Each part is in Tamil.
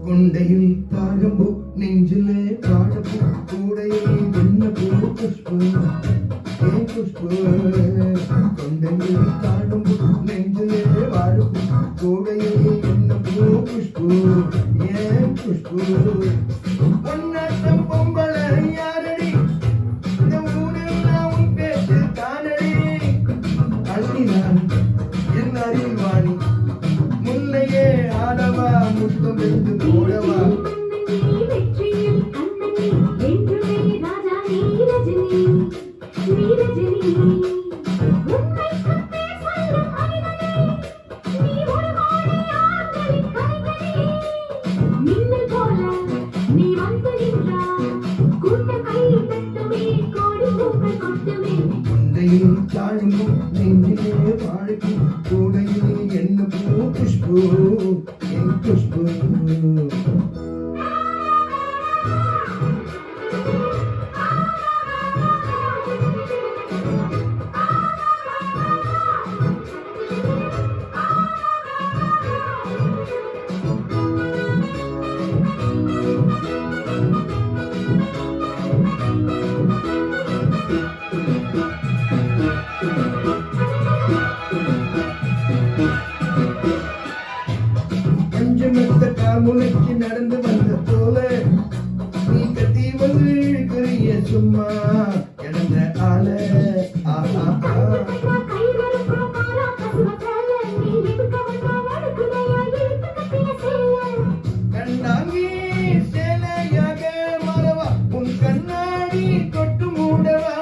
கொண்டையில் தாழம்பு நெஞ்சிலே வாழப்பூ கூடையில் என்ன பூ புஷ்பு ஏன் புஷ்பு கொண்டையில் தாழம்பு நெஞ்சிலே வாழப்பூ கூடையில் என்ன பூ புஷ்பு ஏன் புஷ்பு பொன்னாட்டம் பொம்பளை யாரடி இந்த ஊரெல்லாம் உன் பேச்சு தானடி அள்ளினான் என் அறிவாணி முல்லையே ஆடவா முத்தம் என்று போடவா கொண்டையில் தாழும்பும் நெஞ்சிலே வாழைக்கும் கூடையில் என்ன பூ புஷ்பு என் புஷ்பு பஞ்சமெத்த காமுனைக்கு நடந்து வந்த போல நீ கத்தி வந்து இழுக்கிறிய சும்மா கிடந்த ஆள கண்டாங்கி சேலையாக மறவா உன் கண்ணாடி தொட்டு மூடவா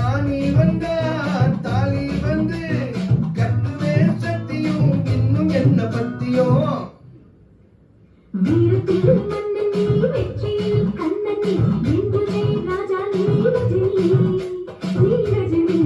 ஆனி வந்தா தாலி வந்து கட்டுவே சத்தியும் இன்னும் என்ன பத்தியும் வீரத்தில் மன்னன் நீ வெற்றியில் கண்ணன் நீ என்றுமே ராஜா நீ ரஜினி நீ ரஜினி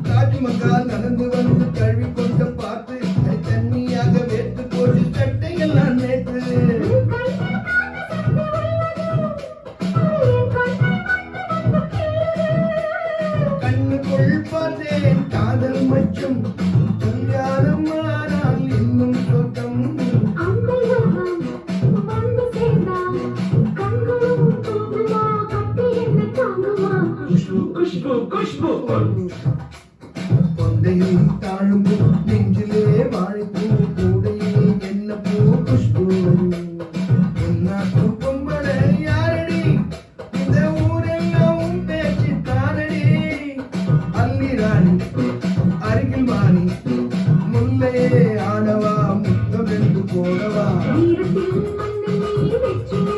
தாஜ்மஹால் நடந்து வந்து கழுவி கொண்ட பார்த்து தண்ணியாக வேத்து போட்டு சட்டையெல்லாம் நேற்று கண்ணுக்குள் பார்த்தேன் காதல் மற்றும் கல்யாணம் ஆனால் இன்னும் சொர்க்கம் கொண்டையில் தாழும்பு நெஞ்சிலே வாழைப்பூ கூடையில் என்ன பூ புஷ்பு பொன்னாட்டும் பொம்பளை யாரடி இந்த ஊரெல்லாம் பேச்சு தானடி அல்லிராணி அருகில் வாணி முல்லையே ஆடவா முத்தம் என்று போடவா வீரத்தில் மன்னன் நீ வெற்றியில்